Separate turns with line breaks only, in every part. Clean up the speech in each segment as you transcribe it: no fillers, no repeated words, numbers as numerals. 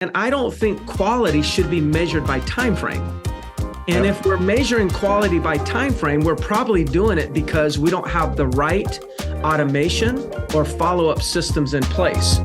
And I don't think quality should be measured by time frame. And if we're measuring quality by time frame, we're probably doing it because we don't have the right automation or follow-up systems in place.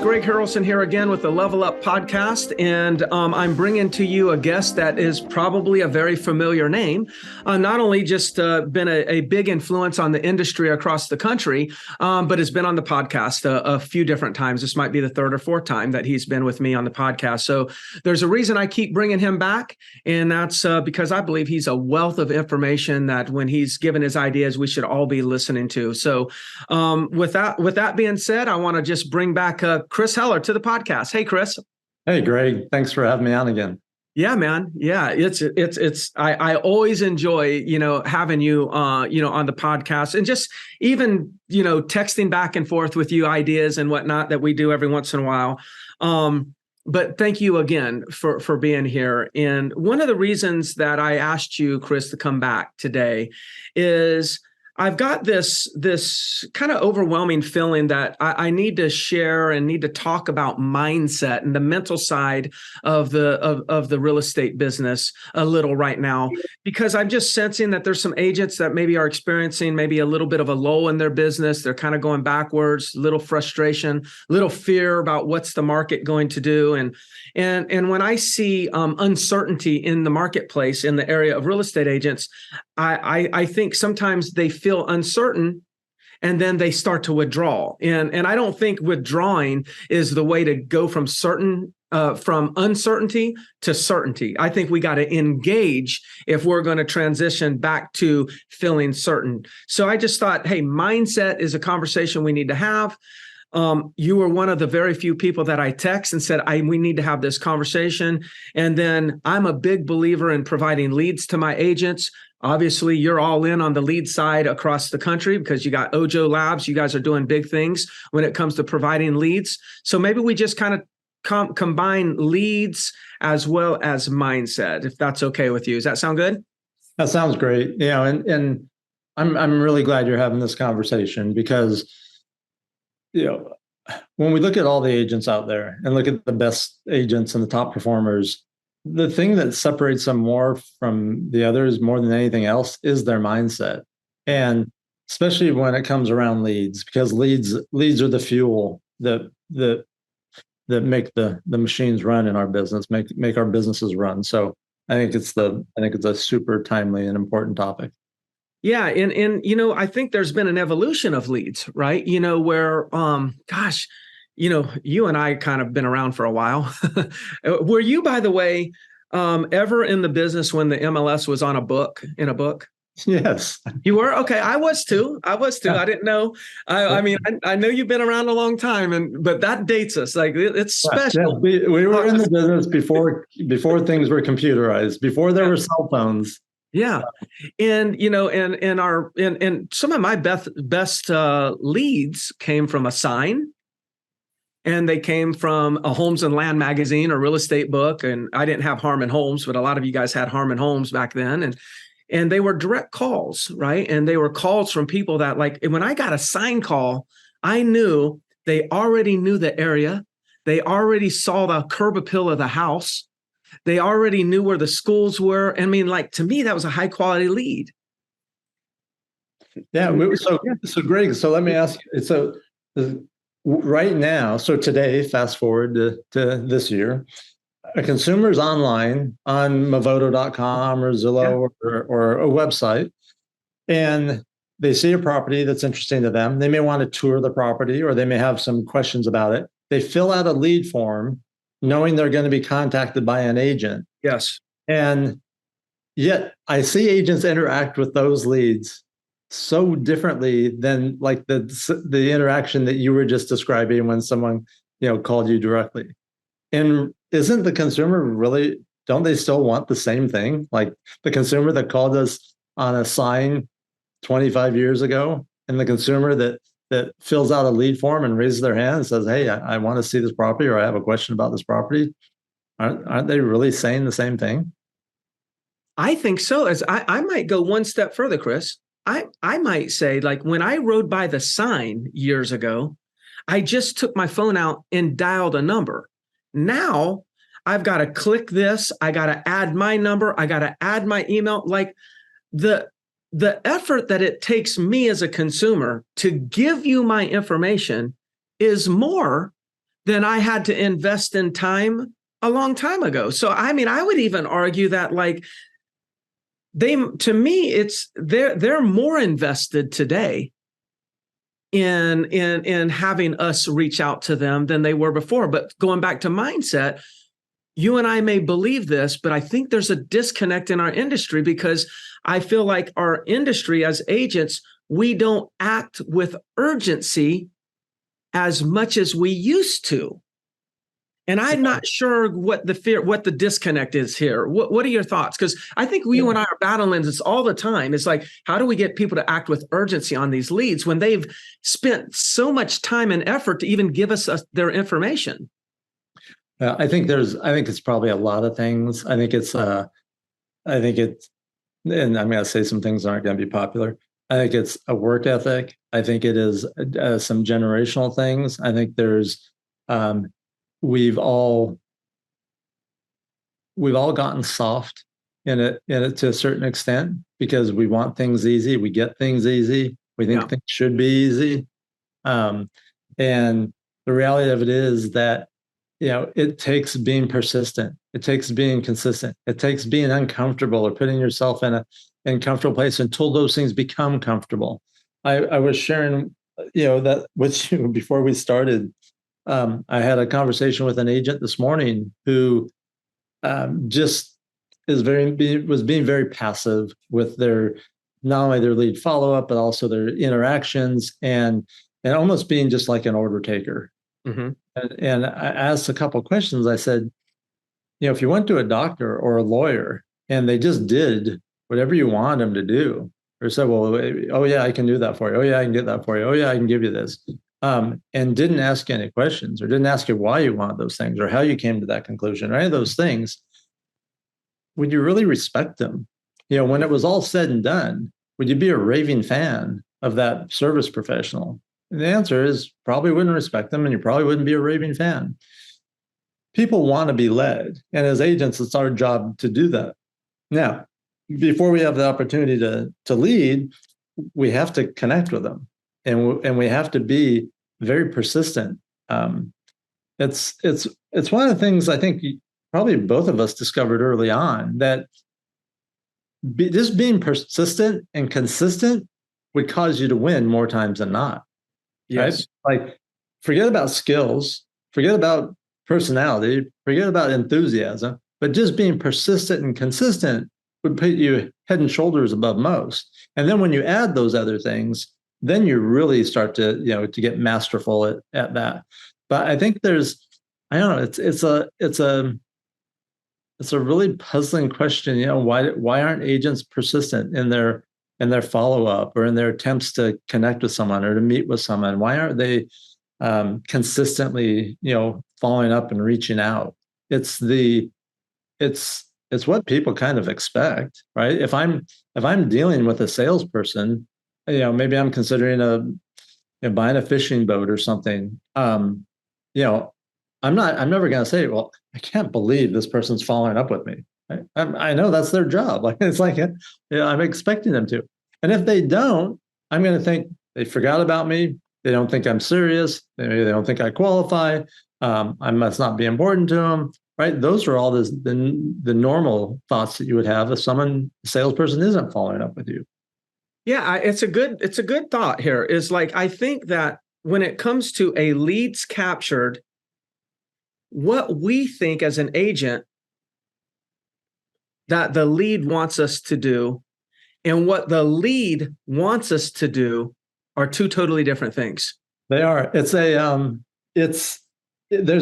Greg Harrelson here again with the Level Up podcast, and I'm bringing to you a guest that is probably a very familiar name. Not only just been a big influence on the industry across the country, but has been on the podcast a few different times. This might be the third or fourth time that he's been with me on the podcast. So there's a reason I keep bringing him back, and that's because I believe he's a wealth of information that when he's given his ideas, we should all be listening to. So with that being said, I want to just bring back Chris Heller to the podcast. Hey, Chris.
Hey, Greg. Thanks for having me on again.
Yeah, man. Yeah, I always enjoy, having you, on the podcast, and just even, texting back and forth with you ideas and whatnot that we do every once in a while. But thank you again for being here. And one of the reasons that I asked you, Chris, to come back today is I've got this kind of overwhelming feeling that I need to share and need to talk about mindset and the mental side of the real estate business a little right now, because I'm just sensing that there's some agents that maybe are experiencing maybe a little bit of a lull in their business. They're kind of going backwards, little frustration, little fear about what's the market going to do. And when I see uncertainty in the marketplace in the area of real estate agents, I think sometimes they feel uncertain and then they start to withdraw. And I don't think withdrawing is the way to go from uncertainty to certainty. I think we got to engage if we're going to transition back to feeling certain. So I just thought, hey, mindset is a conversation we need to have. You were one of the very few people that I text and said, we need to have this conversation. And then I'm a big believer in providing leads to my agents. Obviously, you're all in on the lead side across the country because you got Ojo Labs. You guys are doing big things when it comes to providing leads. So maybe we just kind of combine leads as well as mindset, if that's okay with you. Does that sound good?
That sounds great. And I'm really glad you're having this conversation because when we look at all the agents out there and look at the best agents and the top performers, the thing that separates them more from the others more than anything else is their mindset. And especially when it comes around leads, because leads are the fuel that make the machines run in our business, make our businesses run. So I think it's a super timely and important topic.
Yeah. And I think there's been an evolution of leads, right? Where, you and I kind of been around for a while. Were you, by the way, ever in the business when the MLS was in a book?
Yes.
You were? Okay. I was too. Yeah. I didn't know. I know you've been around a long time, but that dates us. Like it's special.
Yeah. We were in the business before things were computerized, before there were cell phones.
Yeah. And, and some of my best leads came from a sign, and they came from a Homes and Land magazine or real estate book. And I didn't have Harmon Homes, but a lot of you guys had Harmon Homes back then. And they were direct calls, right? And they were calls from people that, like, when I got a sign call, I knew they already knew the area. They already saw the curb appeal of the house. They already knew where the schools were. I mean, like, to me, that was a high quality lead.
Yeah. So Greg, so let me ask you, so right now, so today, fast forward to this year, a consumer's online on Movoto.com or Zillow or a website, and they see a property that's interesting to them. They may want to tour the property, or they may have some questions about it. They fill out a lead form knowing they're going to be contacted by an agent.
Yes.
And yet I see agents interact with those leads so differently than like the interaction that you were just describing when someone, called you directly. And isn't the consumer really, don't they still want the same thing? Like the consumer that called us on a sign 25 years ago, and the consumer that fills out a lead form and raises their hand and says, hey, I want to see this property, or I have a question about this property. Aren't they really saying the same thing?
I think so. As I might go one step further, Chris. I might say, like, when I rode by the sign years ago, I just took my phone out and dialed a number. Now I've got to click this. I got to add my number. I got to add my email. Like, the the effort that it takes me as a consumer to give you my information is more than I had to invest in time a long time ago. So I mean, I would even argue that, like, they, to me, it's they're more invested today in having us reach out to them than they were before. But going back to mindset, you and I may believe this, but I think there's a disconnect in our industry, because I feel like our industry as agents, we don't act with urgency as much as we used to. And I'm not sure what the disconnect is here. What are your thoughts? Because I think you and I are battling this all the time. It's like, how do we get people to act with urgency on these leads when they've spent so much time and effort to even give us their information?
I think it's probably a lot of things. I think it's, and I'm going to say some things that aren't going to be popular. I think it's a work ethic. I think it is some generational things. I think there's, we've all gotten soft in it to a certain extent, because we want things easy. We get things easy. We think things should be easy. And the reality of it is that, it takes being persistent. It takes being consistent. It takes being uncomfortable or putting yourself in a uncomfortable place until those things become comfortable. I was sharing, that with you before we started. I had a conversation with an agent this morning who just was being very passive with not only their lead follow-up, but also their interactions, and almost being just like an order taker. Mm-hmm. And I asked a couple of questions. I said, if you went to a doctor or a lawyer and they just did whatever you want them to do, or said, well, oh yeah, I can do that for you. Oh yeah, I can get that for you. Oh yeah, I can give you this. And didn't ask any questions, or didn't ask you why you want those things, or how you came to that conclusion, or any of those things, would you really respect them? When it was all said and done, would you be a raving fan of that service professional? And the answer is probably wouldn't respect them, and you probably wouldn't be a raving fan. People want to be led, and as agents, it's our job to do that. Now, before we have the opportunity to lead, we have to connect with them, and we have to be very persistent. It's one of the things I think probably both of us discovered early on, that just being persistent and consistent would cause you to win more times than not. Yes. Right? Like, forget about skills, forget about personality, forget about enthusiasm, but just being persistent and consistent would put you head and shoulders above most. And then when you add those other things, then you really start to get masterful at that. But I think I don't know, it's a really puzzling question. Why aren't agents persistent in their follow-up, or in their attempts to connect with someone or to meet with someone? Why aren't they consistently following up and reaching out? It's what people kind of expect, right? If I'm dealing with a salesperson, maybe I'm considering buying a fishing boat or something. I'm never going to say, well, I can't believe this person's following up with me. I know that's their job. Like, it's like, I'm expecting them to. And if they don't, I'm going to think they forgot about me. They don't think I'm serious. Maybe they don't think I qualify. I must not be important to them. Right? Those are all the normal thoughts that you would have if a salesperson isn't following up with you.
Yeah, it's a good thought here. Is like, I think that when it comes to a leads captured, what we think as an agent that the lead wants us to do, and what the lead wants us to do, are two totally different things.
They are. There's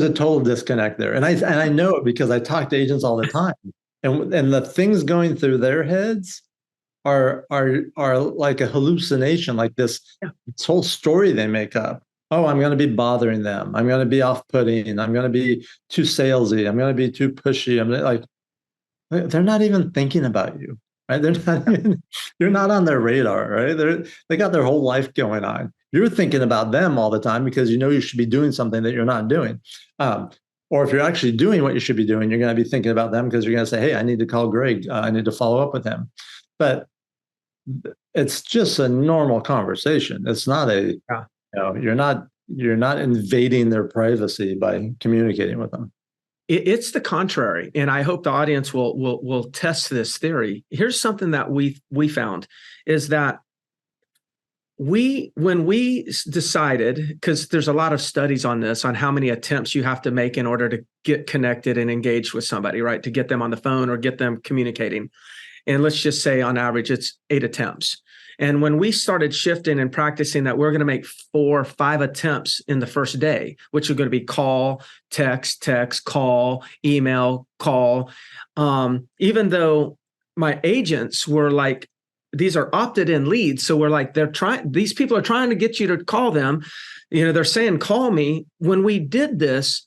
a total disconnect there. And I know it because I talk to agents all the time. And the things going through their heads are like a hallucination, like this whole story they make up oh, I'm going to be bothering them. I'm going to be off-putting. I'm going to be too salesy. I'm going to be too pushy. I'm like, they're not even thinking about you, right? They're not even, you're not on their radar, right? They got their whole life going on. You're thinking about them all the time because you know you should be doing something that you're not doing. Or if you're actually doing what you should be doing, you're going to be thinking about them because you're going to say, hey, I need to call Greg. I need to follow up with him. But it's just a normal conversation. It's not a,
Yeah.
you're not invading their privacy by communicating with them.
It's the contrary, and I hope the audience will test this theory. Here's something that we found is that when we decided, because there's a lot of studies on this, on how many attempts you have to make in order to get connected and engaged with somebody, right? To get them on the phone or get them communicating. And let's just say on average, it's 8 attempts. And when we started shifting and practicing that, we're going to make 4 or 5 attempts in the first day, which are going to be call, text, call, email, call. Even though my agents were like, these are opted in leads. So we're like, these people are trying to get you to call them. They're saying, call me. When we did this,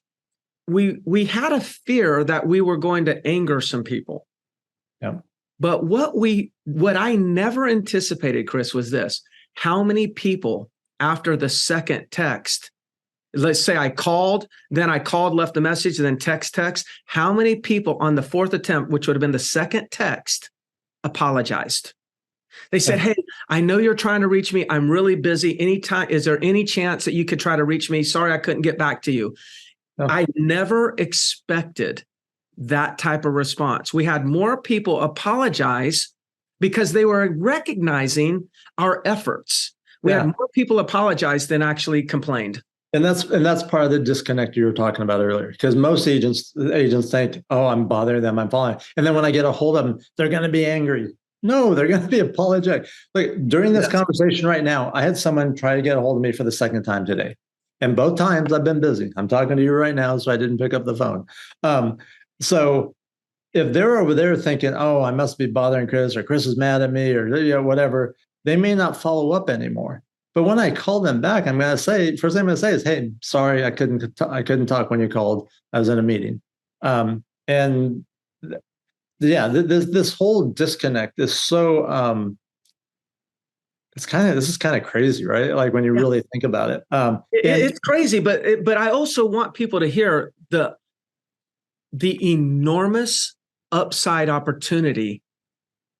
we had a fear that we were going to anger some people.
Yeah.
But what I never anticipated, Chris, was this: how many people after the second text, let's say I called, left a message, and then text, how many people on the 4th attempt, which would have been the second text, apologized? They said, hey, I know you're trying to reach me. I'm really busy. Is there any chance that you could try to reach me? Sorry, I couldn't get back to you. No. I never expected that type of response. We had more people apologize because they were recognizing our efforts. We had more people apologize than actually complained.
And that's part of the disconnect you were talking about earlier, because most agents think, oh, I'm bothering them, I'm following. And then when I get a hold of them, they're going to be angry. No, they're going to be apologetic. Like during this conversation right now, I had someone try to get a hold of me for the second time today. And both times I've been busy. I'm talking to you right now, so I didn't pick up the phone. So if they're over there thinking, oh, I must be bothering Chris, or Chris is mad at me, or whatever, they may not follow up anymore. But when I call them back, I'm going to say, first thing I'm going to say is, hey, sorry, I couldn't talk when you called. I was in a meeting. This whole disconnect is so this is kind of crazy, right? Like when you really think about it.
It's crazy, but I also want people to hear the enormous upside opportunity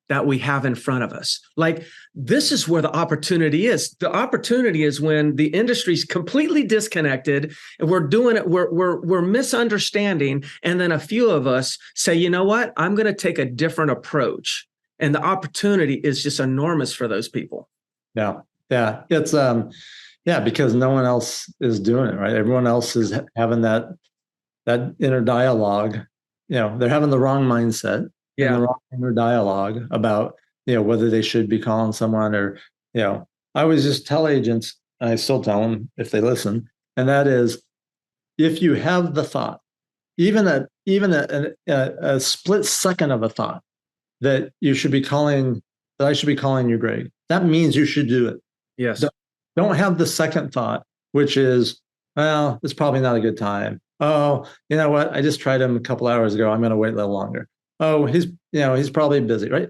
that we have in front of us. Like, this is where the opportunity is. The opportunity is when the industry's completely disconnected and we're doing it, we're misunderstanding. And then a few of us say, you know what, I'm going to take a different approach. And the opportunity is just enormous for those people.
Yeah. It's, because no one else is doing it, right? Everyone else is having that inner dialogue. They're having the wrong mindset. The wrong inner dialogue about, whether they should be calling someone or, I always just tell agents, and I still tell them if they listen, and that is, if you have the thought, even a split second of a thought that I should be calling you, Greg, that means you should do it.
Yes.
Don't have the second thought, which is, well, it's probably not a good time. Oh, you know what? I just tried him a couple hours ago. I'm going to wait a little longer. Oh, he's probably busy, right?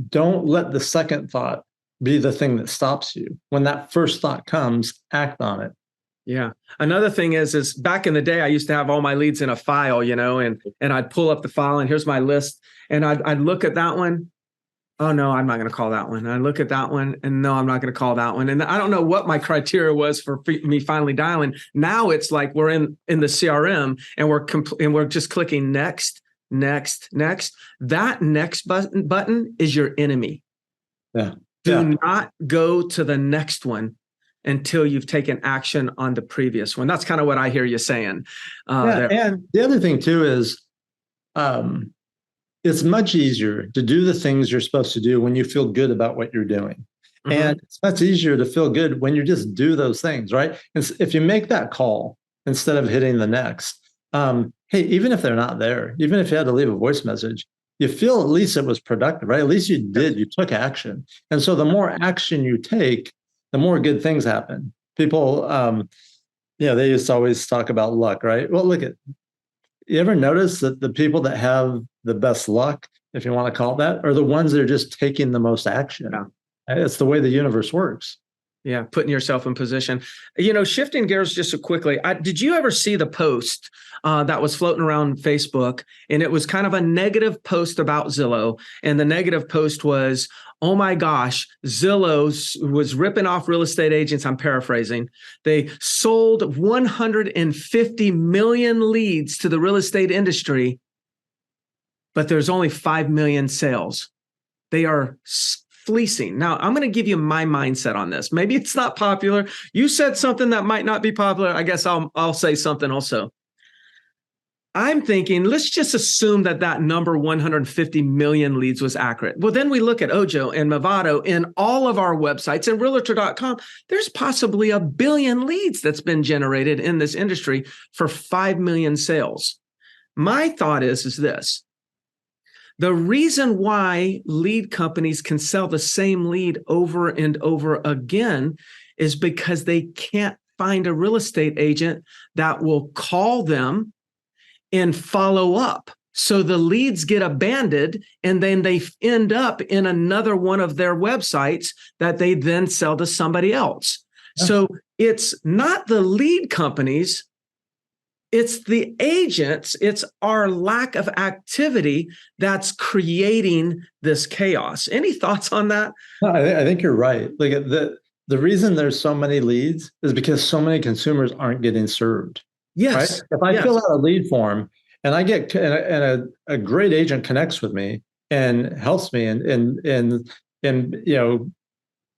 Don't let the second thought be the thing that stops you. When that first thought comes, act on it.
Yeah. Another thing is back in the day, I used to have all my leads in a file, and I'd pull up the file and here's my list. And I'd look at that one. Oh, no, I'm not going to call that one. And I look at that one and no, I'm not going to call that one. And I don't know what my criteria was for me finally dialing. Now it's like we're in the CRM and we're just clicking next. That next button is your enemy. Do not go to the next one until you've taken action on the previous one. That's kind of what I hear you saying.
And the other thing too is, it's much easier to do the things you're supposed to do when you feel good about what you're doing. Mm-hmm. And it's much easier to feel good when you just do those things, right? And if you make that call instead of hitting the next, hey, even if they're not there, even if you had to leave a voice message, you feel at least it was productive, right? At least you took action. And so the more action you take, the more good things happen. people, they used to always talk about luck, right? Well, you ever notice that the people that have the best luck, if you want to call it that, are the ones that are just taking the most action. Yeah. It's the way the universe works.
Yeah, putting yourself in position. Shifting gears just so quickly, did you ever see the post that was floating around Facebook? And it was kind of a negative post about Zillow. And the negative post was, oh my gosh, Zillow was ripping off real estate agents. I'm paraphrasing. They sold 150 million leads to the real estate industry, but there's only 5 million sales. They are fleecing. Now, I'm going to give you my mindset on this. Maybe it's not popular. You said something that might not be popular. I guess I'll say something also. I'm thinking, let's just assume that number 150 million leads was accurate. Well, then we look at Ojo and Movado and all of our websites and Realtor.com. There's possibly 1 billion leads that's been generated in this industry for 5 million sales. My thought is this. The reason why lead companies can sell the same lead over and over again is because they can't find a real estate agent that will call them and follow up. So the leads get abandoned and then they end up in another one of their websites that they then sell to somebody else. Yeah. So it's not the lead companies, it's the agents, it's our lack of activity that's creating this chaos. Any thoughts on that?
No, I think you're right. Like the reason there's so many leads is because so many consumers aren't getting served.
Yes.
Right? If I fill out a lead form and I get a great agent connects with me and helps me and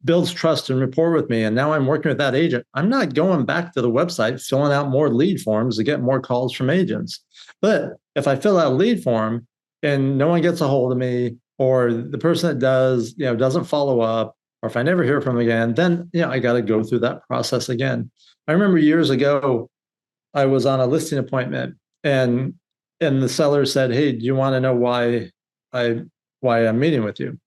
builds trust and rapport with me, and now I'm working with that agent, I'm not going back to the website filling out more lead forms to get more calls from agents. But if I fill out a lead form and no one gets a hold of me, or the person that does doesn't follow up, or if I never hear from them again, then I got to go through that process again. I remember years ago I was on a listing appointment and the seller said, "Hey, do you want to know why I'm meeting with you?"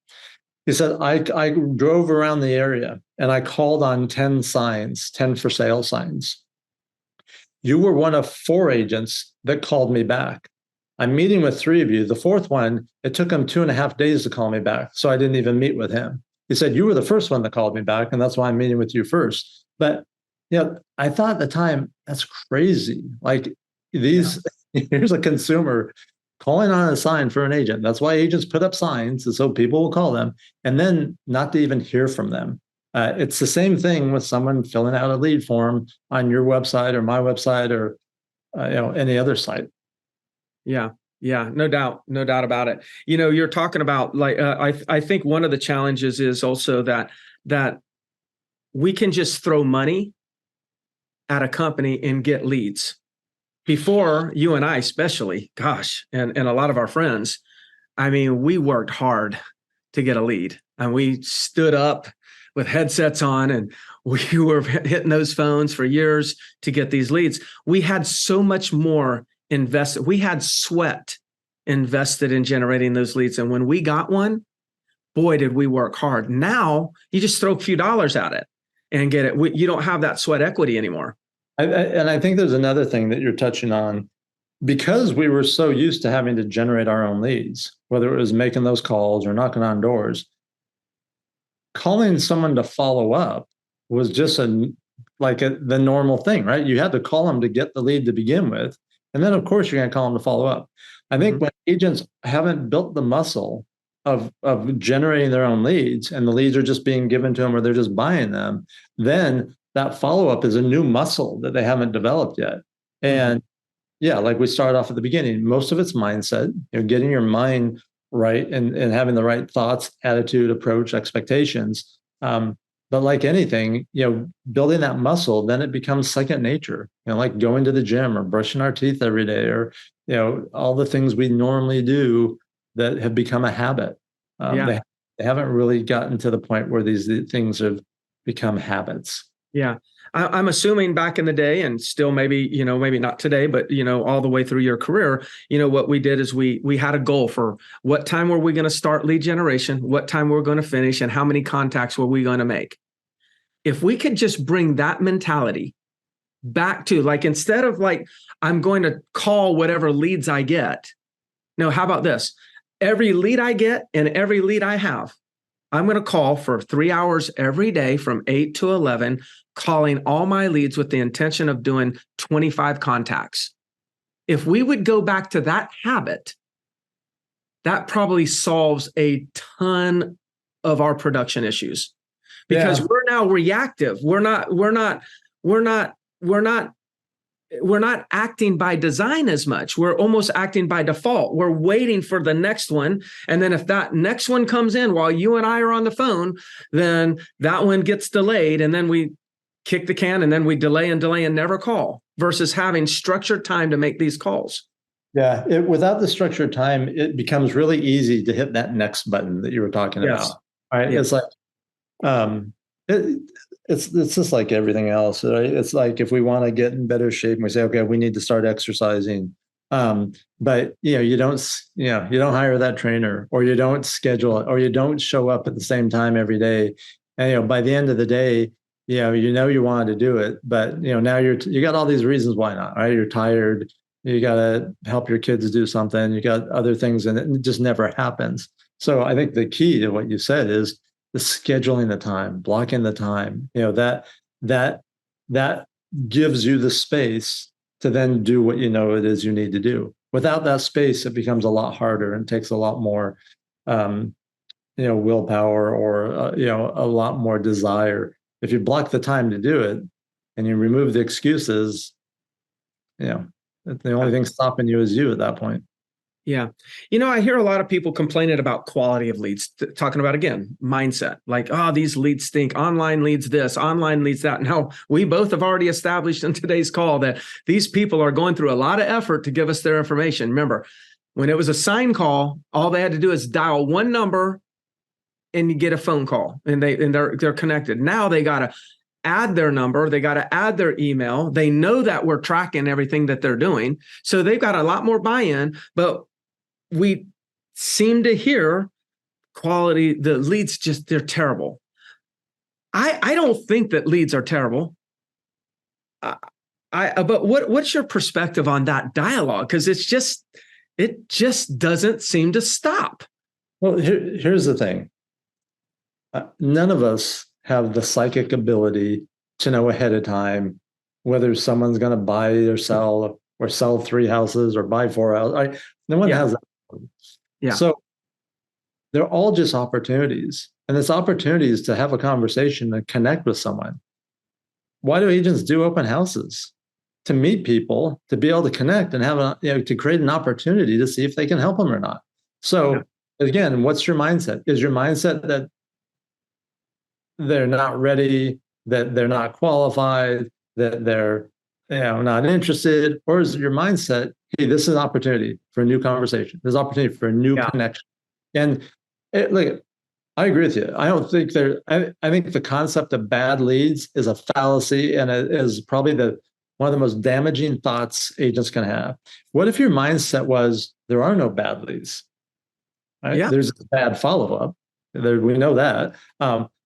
He said, I drove around the area and I called on 10 for sale signs. You were one of 4 agents that called me back. I'm meeting with 3 of you. The 4th one, it took him 2.5 days to call me back. So I didn't even meet with him. He said, you were the first one that called me back, and that's why I'm meeting with you first. But I thought at the time, that's crazy. Like here's a consumer calling on a sign for an agent. That's why agents put up signs, so people will call them, and then not to even hear from them. It's the same thing with someone filling out a lead form on your website or my website or any other site.
Yeah, no doubt about it. You're talking about I think one of the challenges is also that we can just throw money at a company and get leads. Before, you and I especially, gosh, and a lot of our friends, I mean, we worked hard to get a lead, and we stood up with headsets on and we were hitting those phones for years to get these leads. We had so much more invested. We had sweat invested in generating those leads. And when we got one, boy, did we work hard. Now you just throw a few dollars at it and get it. You don't have that sweat equity anymore.
And I think there's another thing that you're touching on. Because we were so used to having to generate our own leads, whether it was making those calls or knocking on doors, calling someone to follow up was just the normal thing, right? You had to call them to get the lead to begin with. And then, of course, you're going to call them to follow up. I think when agents haven't built the muscle of generating their own leads, and the leads are just being given to them or they're just buying them, then that follow-up is a new muscle that they haven't developed yet. And like we started off at the beginning, most of it's mindset, getting your mind right and having the right thoughts, attitude, approach, expectations. But like anything, building that muscle, then it becomes second nature, like going to the gym or brushing our teeth every day, or, all the things we normally do that have become a habit. They haven't really gotten to the point where these things have become habits.
Yeah. I'm assuming back in the day, and still maybe not today, but, all the way through your career, what we did is we had a goal for what time were we going to start lead generation, what time we're going to finish, and how many contacts were we going to make. if we could just bring that mentality back to, like, instead of like, I'm going to call whatever leads I get. No, how about this? Every lead I get and every lead I have, I'm going to call for 3 hours every day from 8 to 11, calling all my leads with the intention of doing 25 contacts. If we would go back to that habit, that probably solves a ton of our production issues, because we're now reactive. We're not acting by design as much. We're almost acting by default. We're waiting for the next one. And then if that next one comes in while you and I are on the phone, then that one gets delayed. And then we kick the can, and then we delay and never call, versus having structured time to make these calls.
Yeah. Without the structured time, it becomes really easy to hit that next button that you were talking about. Right.
Yes.
It's like, it's just like everything else, right? It's like, if we want to get in better shape and we say, okay, we need to start exercising. But you don't hire that trainer, or you don't schedule it, or you don't show up at the same time every day. And, by the end of the day, you wanted to do it, but, now you got all these reasons why not, right? You're tired. You got to help your kids do something. You got other things, and it just never happens. So I think the key to what you said is the scheduling the time, blocking the time, that gives you the space to then do what it is you need to do. Without that space, it becomes a lot harder and takes a lot more, willpower, or, a lot more desire. If you block the time to do it and you remove the excuses, the only thing stopping you is you at that point.
Yeah. I hear a lot of people complaining about quality of leads, talking about, again, mindset, like, oh, these leads stink. Online leads this, online leads that. Now, we both have already established in today's call that these people are going through a lot of effort to give us their information. Remember, when it was a sign call, all they had to do is dial one number and you get a phone call, and they're connected. Now they got to add their number. They got to add their email. They know that we're tracking everything that they're doing. So they've got a lot more buy-in, but we seem to hear quality, the leads, they're terrible. I don't think that leads are terrible. But what's your perspective on that dialogue? Because it just doesn't seem to stop.
Well, here's the thing. None of us have the psychic ability to know ahead of time whether someone's going to buy or sell 3 houses or buy 4 houses. No one has that.
Yeah.
So they're all just opportunities, and it's opportunities to have a conversation and connect with someone. Why do agents do open houses? To meet people, to be able to connect and have to create an opportunity to see if they can help them or not. So again, what's your mindset? Is your mindset that they're not ready, that they're not qualified, that they're not interested? Or is your mindset, hey, this is an opportunity for a new conversation. There's opportunity for a new connection. And look, I agree with you. I don't think I think the concept of bad leads is a fallacy, and it is probably one of the most damaging thoughts agents can have. What if your mindset was, there are no bad leads? Right? Yeah. There's bad follow-up. We know that.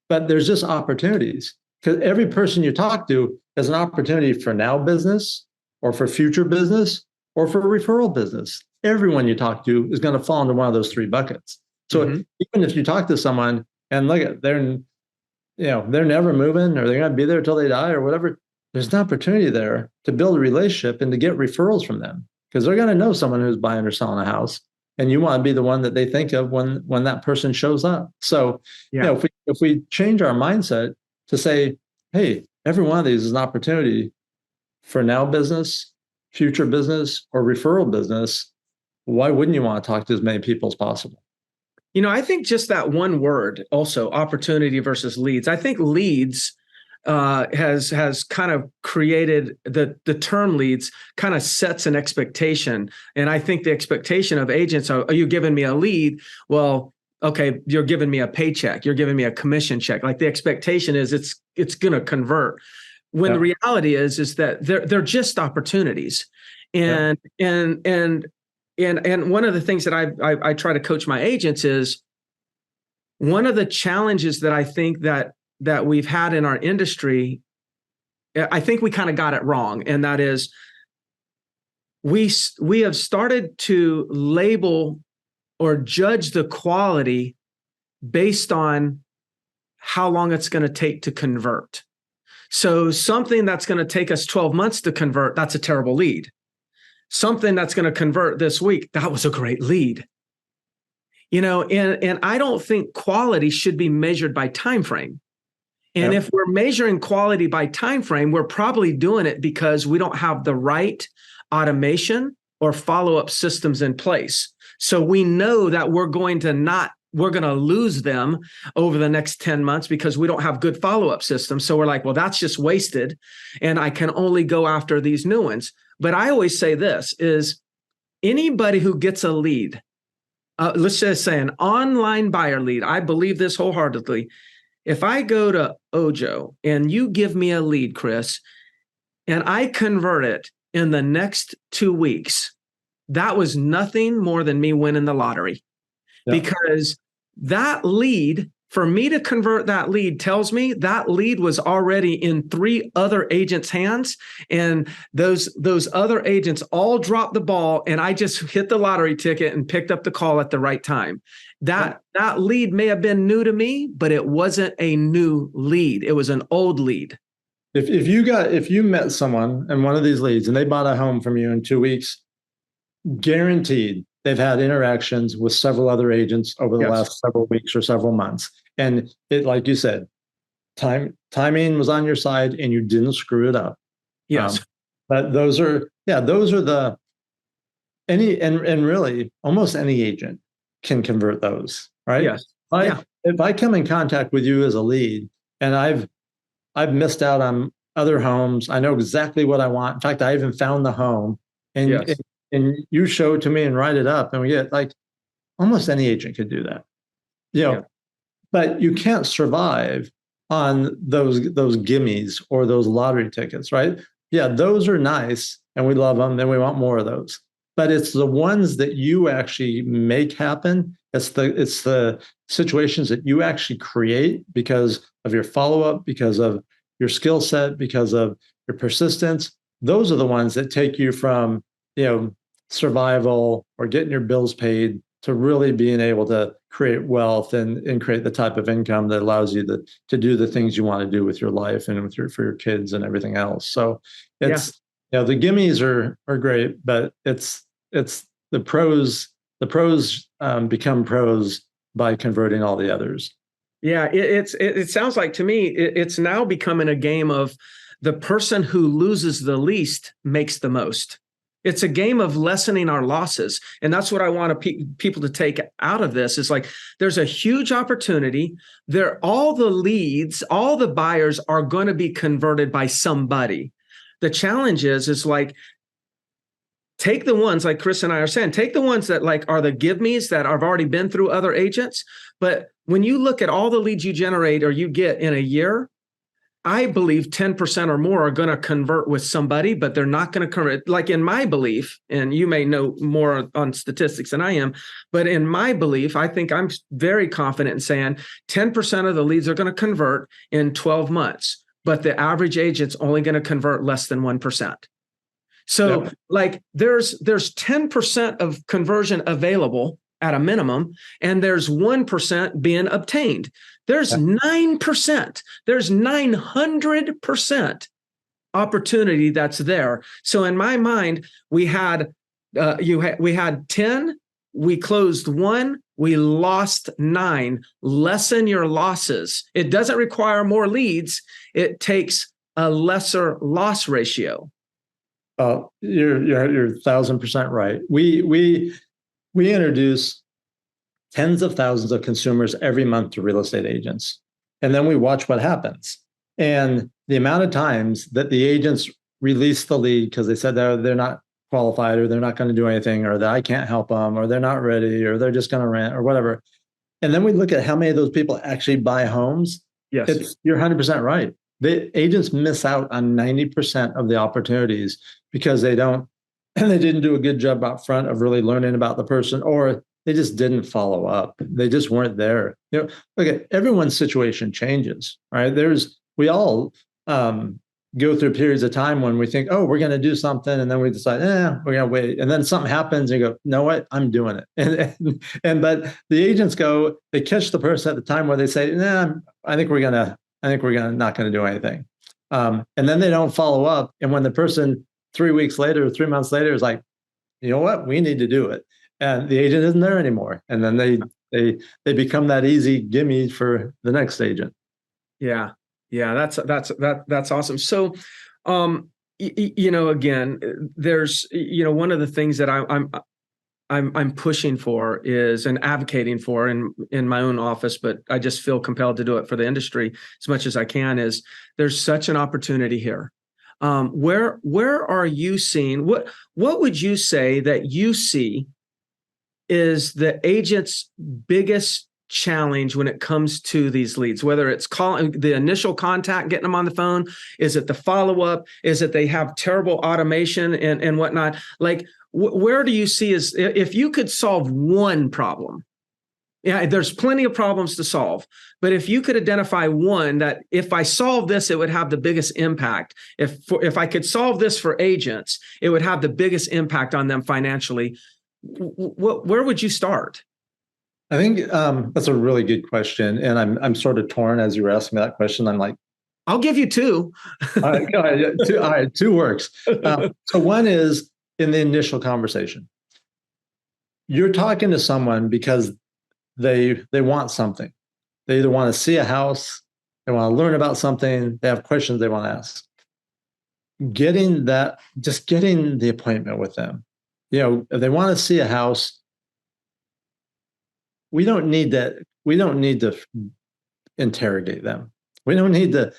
But there's just opportunities, because every person you talk to is an opportunity for now business, or for future business, or for referral business. Everyone you talk to is going to fall into one of those 3 buckets. So even if you talk to someone and look at they're never moving, or they're going to be there till they die, or whatever, there's an opportunity there to build a relationship and to get referrals from them, because they're going to know someone who's buying or selling a house, and you want to be the one that they think of when that person shows up. So if we change our mindset to say, hey, every one of these is an opportunity for now business, future business, or referral business, why wouldn't you want to talk to as many people as possible?
I think just that one word, also, opportunity versus leads. I think leads has kind of created the term leads kind of sets an expectation. And I think the expectation of agents are you giving me a lead? Well, okay, you're giving me a paycheck. You're giving me a commission check. Like, the expectation is it's going to convert. When the reality is that they're just opportunities. And one of the things that I try to coach my agents is, one of the challenges that I think that that we've had in our industry, I think we kind of got it wrong. And that is, we have started to label or judge the quality based on how long it's going to take to convert. So something that's going to take us 12 months to convert, that's a terrible lead. Something that's going to convert this week, that was a great lead. And I don't think quality should be measured by time frame. And if we're measuring quality by time frame, we're probably doing it because we don't have the right automation or follow-up systems in place. So we know that we're going to lose them over the next 10 months because we don't have good follow-up systems. So we're like, well, that's just wasted. And I can only go after these new ones. But I always say this is anybody who gets a lead, let's just say an online buyer lead, I believe this wholeheartedly. If I go to Ojo and you give me a lead, Chris, and I convert it in the next 2 weeks, that was nothing more than me winning the lottery. Yeah. Because that lead, for me to convert that lead, tells me that lead was already in 3 other agents' hands, and those other agents all dropped the ball, and I just hit the lottery ticket and picked up the call at the right time. That lead may have been new to me, but it wasn't a new lead. It was an old lead.
If you met someone in one of these leads and they bought a home from you in 2 weeks, guaranteed they've had interactions with several other agents over the last several weeks or several months. And it, like you said, timing was on your side and you didn't screw it up.
Yes.
But those are really almost any agent can convert those, right?
Yes.
If I come in contact with you as a lead and I've missed out on other homes, I know exactly what I want. In fact, I even found the home and you show it to me and write it up, and we get like almost any agent could do that. But you can't survive on those gimmies or those lottery tickets, right? Yeah, those are nice and we love them and we want more of those. But it's the ones that you actually make happen. It's the situations that you actually create because of your follow-up, because of your skill set, because of your persistence. Those are the ones that take you from, survival or getting your bills paid to really being able to create wealth and create the type of income that allows you to do the things you want to do with your life and for your kids and everything else. So it's, the gimmies are great, but it's the pros become pros by converting all the others.
Yeah. It sounds like to me, it's now becoming a game of the person who loses the least makes the most. It's a game of lessening our losses. And that's what I want people to take out of this is like, there's a huge opportunity. All the leads, all the buyers are going to be converted by somebody. The challenge is like, take the ones like Chris and I are saying, take the ones that like are the give me's that have already been through other agents. But when you look at all the leads you generate or you get in a year, I believe 10% or more are going to convert with somebody, but they're not going to convert. Like in my belief, and you may know more on statistics than I am, but in my belief, I think I'm very confident in saying 10% of the leads are going to convert in 12 months, but the average agent's only going to convert less than 1%. So like there's 10% of conversion available at a minimum, and there's 1% being obtained. There's 9%. There's 900% opportunity that's there. So in my mind, we had 10, we closed 1, we lost 9. Lessen your losses. It doesn't require more leads. It takes a lesser loss ratio.
You're 1,000% right. We introduce tens of thousands of consumers every month to real estate agents. And then we watch what happens. And the amount of times that the agents release the lead because they said they're not qualified or they're not going to do anything or that I can't help them or they're not ready or they're just going to rent or whatever. And then we look at how many of those people actually buy homes.
Yes.
You're 100% right. The agents miss out on 90% of the opportunities because they didn't do a good job out front of really learning about the person, or they just didn't follow up. They just weren't there. Look, everyone's situation changes, right? We all go through periods of time when we think, oh, we're going to do something, and then we decide, we're going to wait, and then something happens, and you go, no, what? I'm doing it. And but the agents they catch the person at the time where they say, I think we're not going to do anything, and then they don't follow up, and when the person 3 months later is like, you know what, we need to do it, and the agent isn't there anymore, and then they become that easy gimme for the next agent.
Yeah. Yeah, that's awesome. So, again, there's, one of the things that I'm pushing for is and advocating for in my own office, but I just feel compelled to do it for the industry as much as I can, is there's such an opportunity here. Where are you seeing, what would you say that you see is the agent's biggest challenge when it comes to these leads, whether it's calling the initial contact, getting them on the phone? Is it the follow-up? Is it they have terrible automation and whatnot? Like, where do you see is if you could solve one problem? Yeah, there's plenty of problems to solve, but if you could identify one that if I solve this, it would have the biggest impact. If I could solve this for agents, it would have the biggest impact on them financially. Where would you start?
I think that's a really good question, and I'm sort of torn as you were asking me that question. I'm like,
I'll give you two.
All right, two works. So one is in the initial conversation. You're talking to someone because they want something. They either want to see a house, they want to learn about something, they have questions they want to ask. Getting the appointment with them. If they want to see a house, we don't need to interrogate them. We don't need to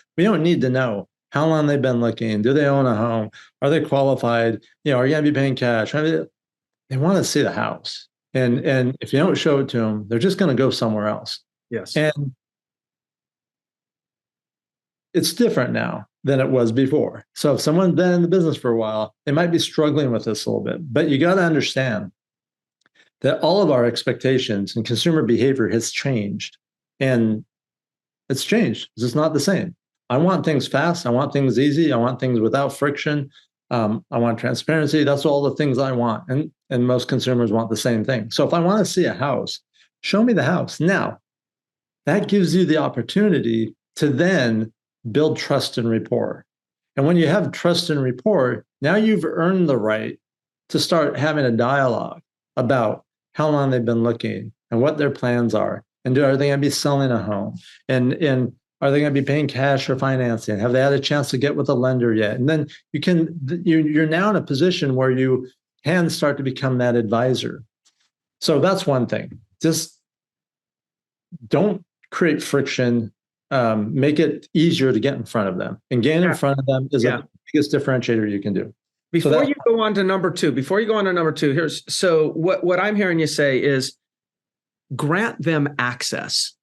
know how long they've been looking. Do they own a home? Are they qualified? Are you going to be paying cash? They want to see the house. And if you don't show it to them, they're just going to go somewhere else.
Yes.
And it's different now than it was before. So if someone's been in the business for a while, they might be struggling with this a little bit. But you got to understand that all of our expectations and consumer behavior has changed. And it's changed. It's just not the same. I want things fast. I want things easy. I want things without friction. I want transparency. That's all the things I want. And most consumers want the same thing. So if I want to see a house, show me the house. Now, that gives you the opportunity to then build trust and rapport. And when you have trust and rapport, now you've earned the right to start having a dialogue about how long they've been looking and what their plans are. And are they going to be selling a home? And are they going to be paying cash or financing? Have they had a chance to get with a lender yet? And then you're now in a position where you can start to become that advisor. So that's one thing. Just don't create friction. Make it easier to get in front of them. And getting in front of them is the biggest differentiator you can do.
Before you go on to number two, so what I'm hearing you say is grant them access.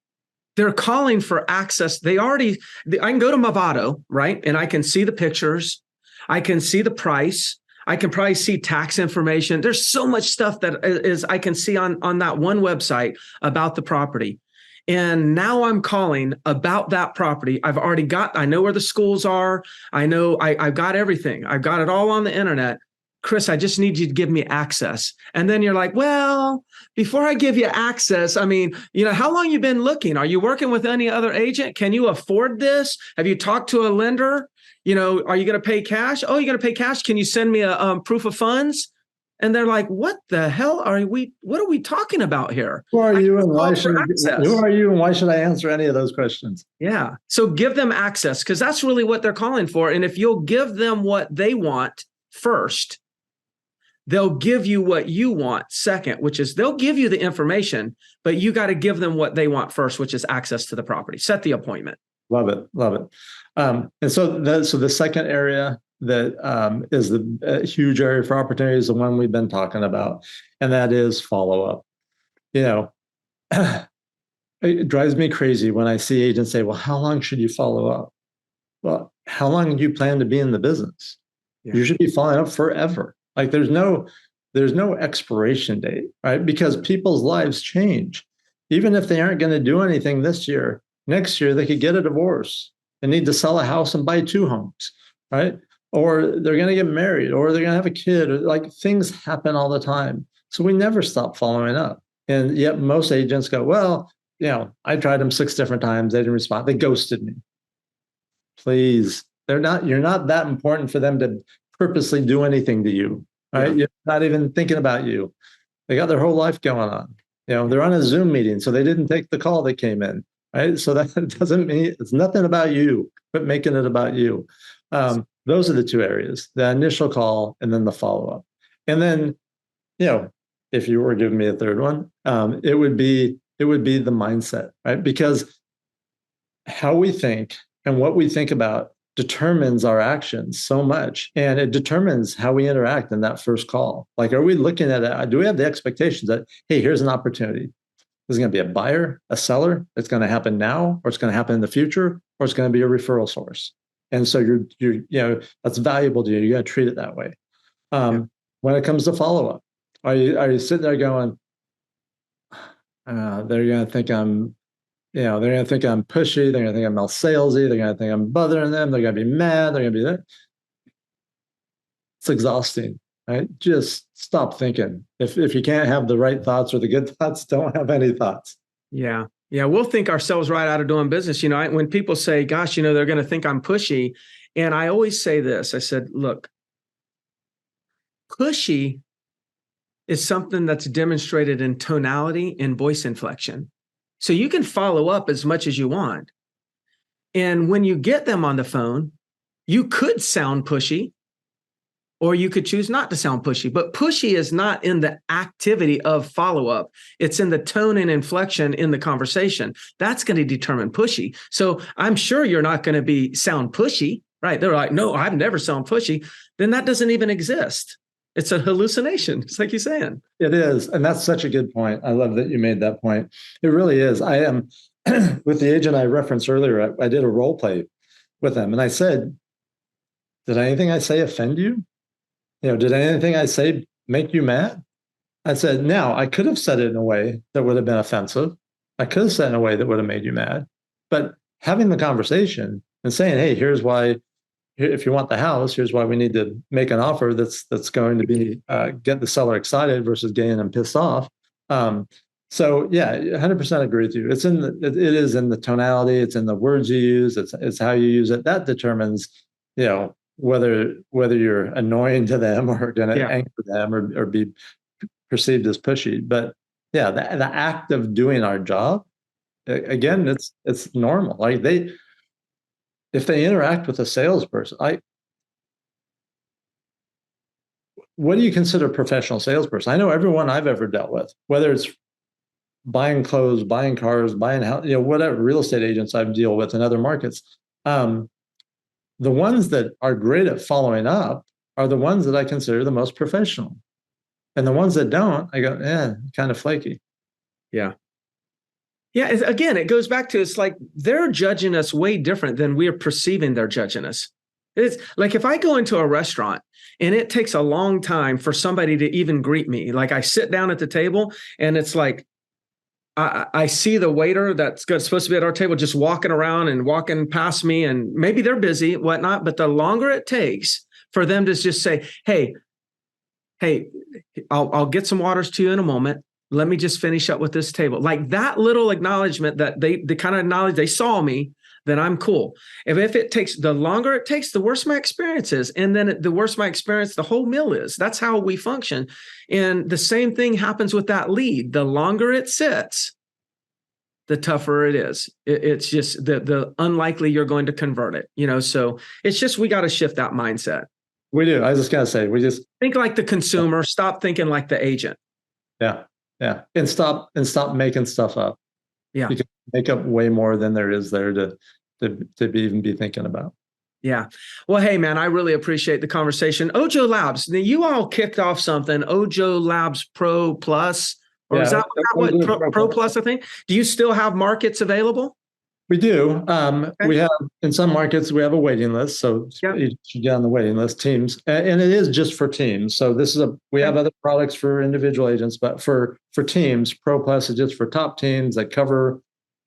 They're calling for access. I can go to Movado, right? And I can see the pictures. I can see the price. I can probably see tax information. There's so much stuff that is I can see on that one website about the property. And now I'm calling about that property. I know where the schools are. I know I've got everything. I've got it all on the internet. Chris, I just need you to give me access. And then you're like, well, before I give you access, how long you been looking? Are you working with any other agent? Can you afford this? Have you talked to a lender? Are you going to pay cash? Oh, you're going to pay cash. Can you send me a proof of funds? And they're like, what the hell what are we talking about here?
Who are you and why should I answer any of those questions?
Yeah. So give them access, because that's really what they're calling for. And if you'll give them what they want first, they'll give you what you want second, which is they'll give you the information, but you got to give them what they want first, which is access to the property. Set the appointment.
Love it. And so the second area that is the huge area for opportunity is the one we've been talking about, and that is follow-up. It drives me crazy when I see agents say, well, how long should you follow up? Well, how long do you plan to be in the business? Yeah. You should be following up forever. Like there's no there's no expiration date, right? Because people's lives change. Even if they aren't going to do anything this year, next year they could get a divorce and need to sell a house and buy 2 homes, right? Or they're going to get married, or they're going to have a kid, or like things happen all the time. So we never stop following up. And yet most agents go, well, I tried them 6 different times. They didn't respond. They ghosted me. Please, you're not that important for them to purposely do anything to you, right? Yeah. You're not even thinking about you. They got their whole life going on. They're on a Zoom meeting, so they didn't take the call that came in, right? So that doesn't mean it's nothing about you, but making it about you. Those are the 2 areas: the initial call and then the follow-up. And then, if you were giving me a third one, it would be the mindset, right? Because how we think and what we think about determines our actions so much, and it determines how we interact in that first call. Like, are we looking at it? Do we have the expectations that, hey, here's an opportunity? There's going to be a buyer, a seller. It's going to happen now, or it's going to happen in the future, or it's going to be a referral source. And so you're that's valuable to you. You're going to treat it that way. When it comes to follow-up, are you sitting there going, they're going to think I'm they're going to think I'm pushy. They're going to think I'm all salesy. They're going to think I'm bothering them. They're going to be mad. They're going to be that. It's exhausting, right? Just stop thinking. If you can't have the right thoughts or the good thoughts, don't have any thoughts.
Yeah. Yeah. We'll think ourselves right out of doing business. When people say, gosh, they're going to think I'm pushy. And I always say this, I said, look, pushy is something that's demonstrated in tonality and voice inflection. So you can follow up as much as you want. And when you get them on the phone, you could sound pushy, or you could choose not to sound pushy. But pushy is not in the activity of follow-up. It's in the tone and inflection in the conversation. That's going to determine pushy. So I'm sure you're not going to sound pushy, right? They're like, no, I've never sound pushy. Then that doesn't even exist. It's a hallucination. It's like you're saying.
It is. And that's such a good point. I love that you made that point. It really is. I am with the agent I referenced earlier. I did a role play with them, and I said, did anything I say offend you? Did anything I say make you mad? I said, now I could have said it in a way that would have been offensive. I could have said it in a way that would have made you mad. But having the conversation and saying, hey, here's why, if you want the house, here's why we need to make an offer that's going to be get the seller excited versus getting them pissed off. So yeah, 100% agree with you. It is in the tonality, it's in the words you use, it's how you use it. That determines, whether you're annoying to them or going to anger them or be perceived as pushy. But yeah, the act of doing our job, again, it's normal. Like if they interact with a salesperson, what do you consider a professional salesperson? I know everyone I've ever dealt with, whether it's buying clothes, buying cars, buying house, whatever, real estate agents I've dealt with in other markets. The ones that are great at following up are the ones that I consider the most professional. And the ones that don't, I go, kind of flaky.
Yeah. Yeah. Again, it goes back to, it's like they're judging us way different than we're perceiving they're judging us. It's like if I go into a restaurant and it takes a long time for somebody to even greet me, like I sit down at the table and it's like, I see the waiter that's supposed to be at our table just walking around and walking past me, and maybe they're busy, whatnot. But the longer it takes for them to just say, hey, I'll get some waters to you in a moment. Let me just finish up with this table. Like that little acknowledgement that they kind of acknowledge they saw me, then I'm cool. If it takes, the longer it takes, the worse my experience is. And then the worse my experience, the whole meal is. That's how we function. And the same thing happens with that lead. The longer it sits, the tougher it is. It's just the unlikely you're going to convert it, so it's just, we got to shift that mindset.
We do. I was just going to say, we just
think like the consumer, stop thinking like the agent.
Yeah. Yeah. And stop making stuff up.
Yeah.
You can make up way more than there is there to even be thinking about.
Yeah. Well, hey, man, I really appreciate the conversation. Ojo Labs, now you all kicked off something, Ojo Labs Pro Plus, or is that what Pro Plus, I think? Do you still have markets available?
We do.
Okay.
We have in some markets we have a waiting list, so
Yep.
you should get on the waiting list. Teams, and it is just for teams. So this is we have other products for individual agents, but for teams, Pro Plus is just for top teams that cover,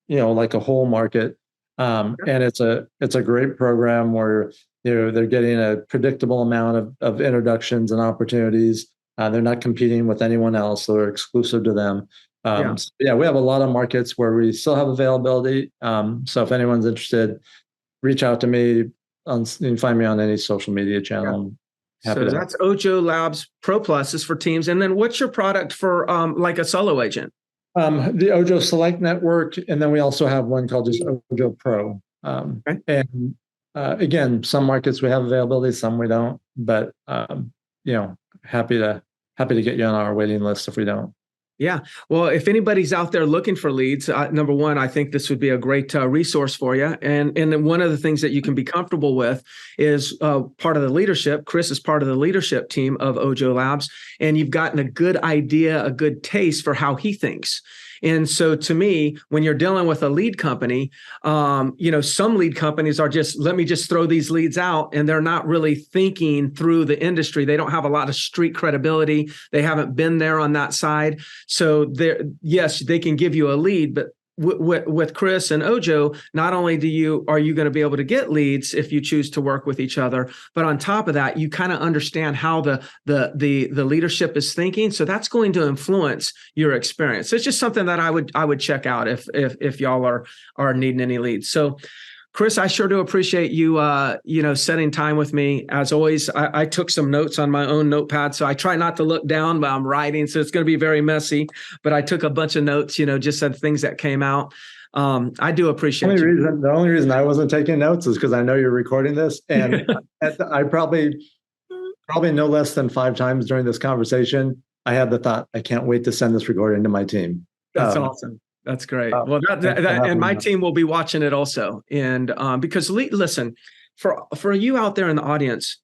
like a whole market. And it's a great program where they're getting a predictable amount of introductions and opportunities. They're not competing with anyone else; so they're exclusive to them. So we have a lot of markets where we still have availability. So if anyone's interested, reach out to me. You can find me on any social media channel.
So that's Ojo Labs Pro Plus is for teams. And then what's your product for like a solo agent?
The Ojo Select Network, and then we also have one called just Ojo Pro. And again, some markets we have availability, some we don't. But happy to get you on our waiting list if we don't.
Yeah. Well, if anybody's out there looking for leads, number one, I think this would be a great resource for you. And then one of the things that you can be comfortable with is part of the leadership. Chris is part of the leadership team of Ojo Labs, and you've gotten a good idea, a good taste for how he thinks. And so to me, when you're dealing with a lead company, some lead companies are just, let me just throw these leads out, and they're not really thinking through the industry. They don't have a lot of street credibility. They haven't been there on that side. So yes, they can give you a lead, but with Chris and Ojo, not only are you going to be able to get leads if you choose to work with each other, but on top of that, you kind of understand how the leadership is thinking. So that's going to influence your experience. So it's just something that I would check out if y'all are needing any leads. So Chris, I sure do appreciate you, setting time with me. As always, I took some notes on my own notepad, so I try not to look down, but I'm writing, so it's going to be very messy. But I took a bunch of notes, just said things that came out. I do appreciate you.
The only reason I wasn't taking notes is because I know you're recording this, and I probably no less than 5 times during this conversation, I had the thought, I can't wait to send this recording to my team.
That's awesome. That's great. Well, and my team will be watching it also. And because listen, for you out there in the audience,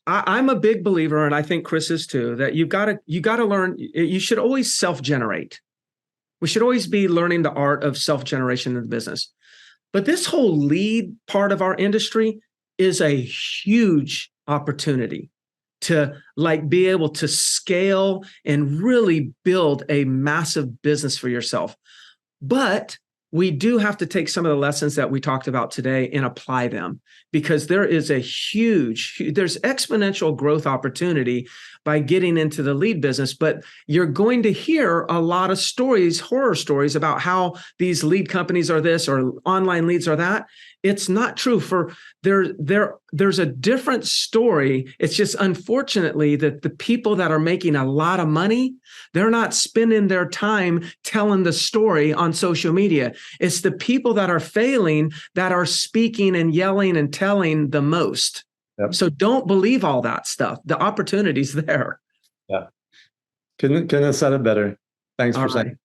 I'm a big believer, and I think Chris is too, that you got to learn. You should always self-generate. We should always be learning the art of self-generation in the business. But this whole lead part of our industry is a huge opportunity to be able to scale and really build a massive business for yourself. But we do have to take some of the lessons that we talked about today and apply them, because there is there's exponential growth opportunity by getting into the lead business. But you're going to hear a lot of stories, horror stories, about how these lead companies are this or online leads are that. It's not true. There's a different story. It's just unfortunately that the people that are making a lot of money, they're not spending their time telling the story on social media. It's the people that are failing that are speaking and yelling and telling the most. Yep. So don't believe all that stuff. The opportunity's there.
Yeah. Couldn't have said it better. Thanks for saying.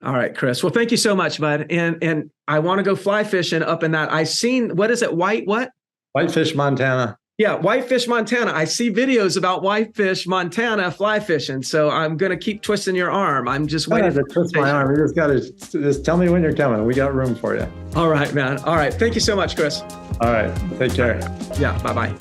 All right, Chris. Well, thank you so much, bud. And I want to go fly fishing up in that. I seen, what is it? Whitefish,
Montana.
Yeah, Whitefish, Montana. I see videos about Whitefish, Montana fly fishing. So I'm going to keep twisting your arm. I'm just waiting.
To twist my arm. You just got to just tell me when you're coming. We got room for you.
All right, man. All right. Thank you so much, Chris.
All right. Take care.
Yeah. Bye-bye.